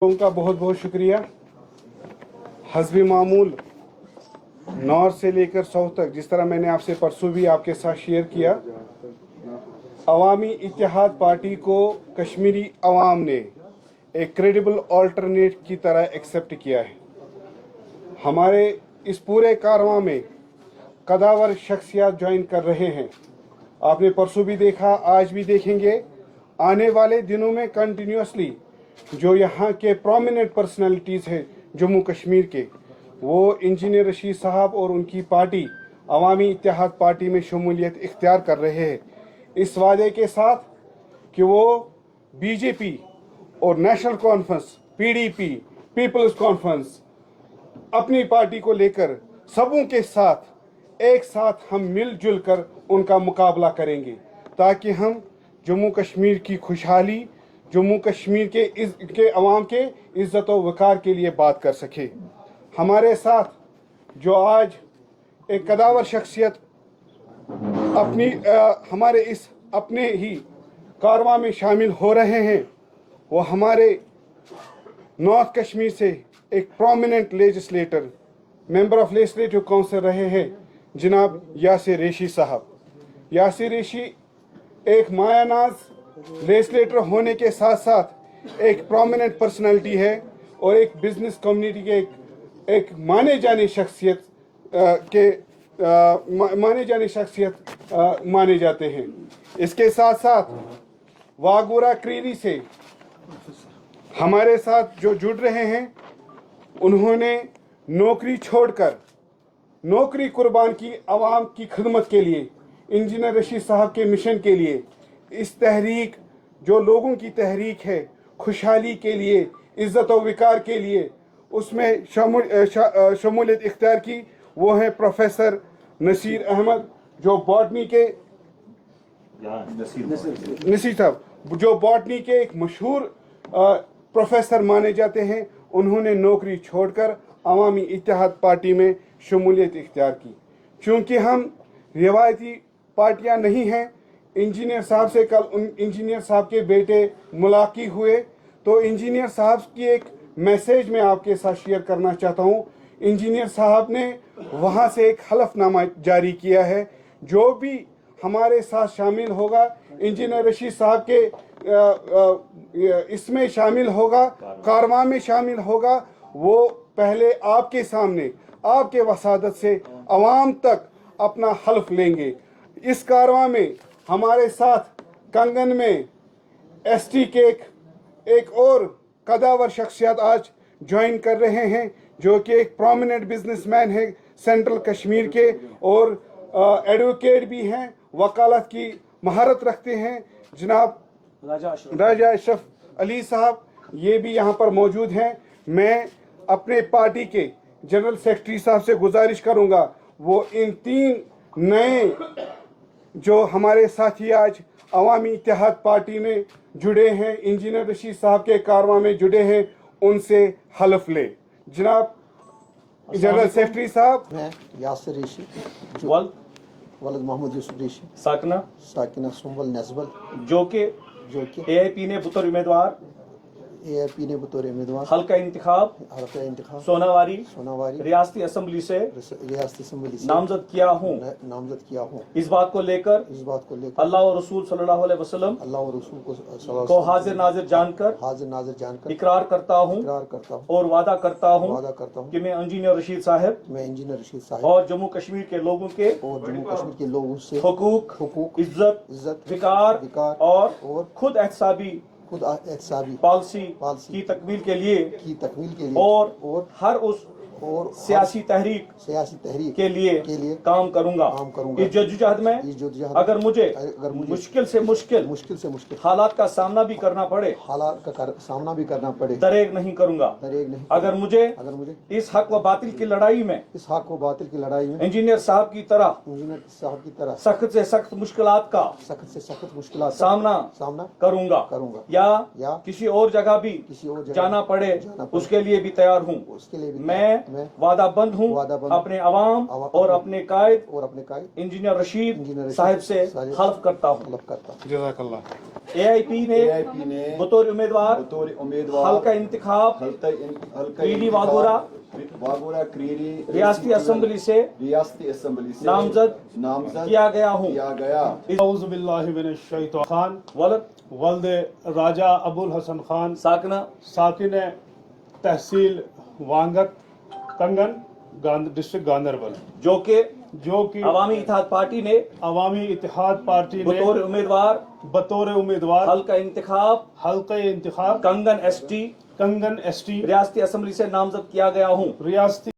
उनका बहुत बहुत शुक्रिया। हस्बी मामूल नॉर्थ से लेकर साउथ तक, जिस तरह मैंने आपसे परसों भी आपके साथ शेयर किया, अवामी इत्तेहाद पार्टी को कश्मीरी अवाम ने एक क्रेडिबल ऑल्टरनेट की तरह एक्सेप्ट किया है। हमारे इस पूरे कारवां में कदावर शख्सियात ज्वाइन कर रहे हैं। आपने परसों भी देखा, आज भी देखेंगे। आने वाले दिनों में कंटिन्यूसली जो यहाँ के प्रोमिनेंट पर्सनालिटीज़ हैं जम्मू कश्मीर के, वो इंजीनियर रशीद साहब और उनकी पार्टी अवामी इत्तेहाद पार्टी में शमूलियत इख्तियार कर रहे हैं, इस वादे के साथ कि वो बीजेपी और National Conference, PDP, People's Conference अपनी पार्टी को लेकर सबों के साथ एक साथ हम मिलजुल कर उनका मुकाबला करेंगे, ताकि हम जम्मू कश्मीर की खुशहाली, जम्मू कश्मीर के अवाम के इज़्ज़त व वक़ार के लिए बात कर सके। हमारे साथ जो आज एक कदावर शख्सियत हमारे इस अपने ही कारवां में शामिल हो रहे हैं, वो हमारे नॉर्थ कश्मीर से एक prominent legislator, member of legislative council रहे हैं, जनाब यासिर रेशी साहब। यासिर रेशी एक मायानाज लेजिस्लेटर होने के साथ साथ एक प्रोमिनेंट पर्सनालिटी है और एक बिजनेस कम्युनिटी के एक माने जाने शख्सियत माने जाते हैं। इसके साथ साथ वागोरा क्रीरी से हमारे साथ जो जुड़ रहे हैं, उन्होंने नौकरी छोड़कर नौकरी कुर्बान की आवाम की खिदमत के लिए, इंजीनियर रशीद साहब के मिशन के लिए, इस तहरीक जो लोगों की तहरीक है खुशहाली के लिए, इज़्ज़त व वक़ार के लिए, उसमें शमूलियत इख्तियार की। वो हैं प्रोफेसर नसीर अहमद, जो बॉटनी के नसीर साहब जो बॉटनी के एक मशहूर प्रोफेसर माने जाते हैं। उन्होंने नौकरी छोड़कर अवामी इत्तेहाद पार्टी में शमूलियत इख्तियार की। चूँकि हम रिवायती पार्टियां नहीं हैं, इंजीनियर साहब से कल इंजीनियर साहब के बेटे मुलाकी हुए, तो इंजीनियर साहब की एक मैसेज मैं आपके साथ शेयर करना चाहता हूँ। इंजीनियर साहब ने वहाँ से एक हलफनामा जारी किया है, जो भी हमारे साथ शामिल होगा, इंजीनियर रशीद साहब के इसमें शामिल होगा, कारवां में शामिल होगा, वो पहले आपके सामने आपके वसादत से अवाम तक अपना हल्फ लेंगे। इस कारवां में हमारे साथ कंगन में एसटी के एक और कदावर शख्सियत आज ज्वाइन कर रहे हैं, जो कि एक प्रोमिनेंट बिजनेसमैन है सेंट्रल कश्मीर के, और एडवोकेट भी हैं, वकालत की महारत रखते हैं। जनाब राजा अशरफ अली साहब ये भी यहाँ पर मौजूद हैं। मैं अपने पार्टी के जनरल सेक्रेटरी साहब से गुजारिश करूँगा, वो इन 3 नए जो हमारे साथी आज अवामी इत्तेहाद पार्टी में जुड़े हैं, इंजीनियर रशीद साहब के कारवां में जुड़े हैं, उनसे हलफ ले। जनाब जनरल सेक्रेटरी साहब। मैं यासिर रेशी, वलद मोहम्मद यूसुफ रेशी, साकिना सुंबल नजबल, जो कि एआईपी ने बतौर उम्मीदवार हल्का इंतखाब सोनावारी रियासती असेंबली से नामजद किया हूँ। इस बात को लेकर अल्लाह और रसूल सल्लल्लाहु अलैहि वसल्लम को हाजिर नाजिर जानकर इकरार करता हूँ और वादा करता हूँ कि मैं इंजीनियर रशीद साहब और जम्मू कश्मीर के लोगों से हुकूक, इज्जत, विकार और खुद एहतसाबी पॉलिसी की तकमील के लिए और हर उस सियासी तहरीक के लिए काम करूंगा। इस जद्दोजहद में अगर मुझे मुश्किल से मुश्किल हालात का सामना भी करना पड़े, दरेग नहीं करूंगा। अगर मुझे इस हक व बातिल की लड़ाई में इंजीनियर साहब की तरह सख्त से सख्त मुश्किलात का सामना करूंगा या किसी और जगह भी जाना पड़े, उसके लिए भी तैयार हूँ। मैं میں وعدہ بند ہوں وعدہ بند اپنے عوام اور اپنے قائد اور اپنے قائد انجینئر رشید انجینئر رشید صاحب سے صاحب حلف کرتا ہوں طلب کرتا ہوں جزاک اللہ. AIP نے بطور امیدوار بطور امیدوار حلقہ انتخاب حلقہ کریری واگورہ واگورہ کریری ریاستی اسمبلی سے ریاستی اسمبلی سے نامزد کیا گیا ہوں. کیا گیا. اعوذ باللہ من الشیطان خان ولد ولد راجہ ابو الحسن خان ساکنہ ساکن تحصیل وانگت کنگن ڈسٹرکٹ گاندربل جو کہ عوامی اتحاد پارٹی نے اتحاد پارٹی نے بطور امیدوار حلقہ حلقہ انتخاب کنگن ایس ٹی ریاستی اسمبلی سے نامزد کیا گیا ہوں. ریاستی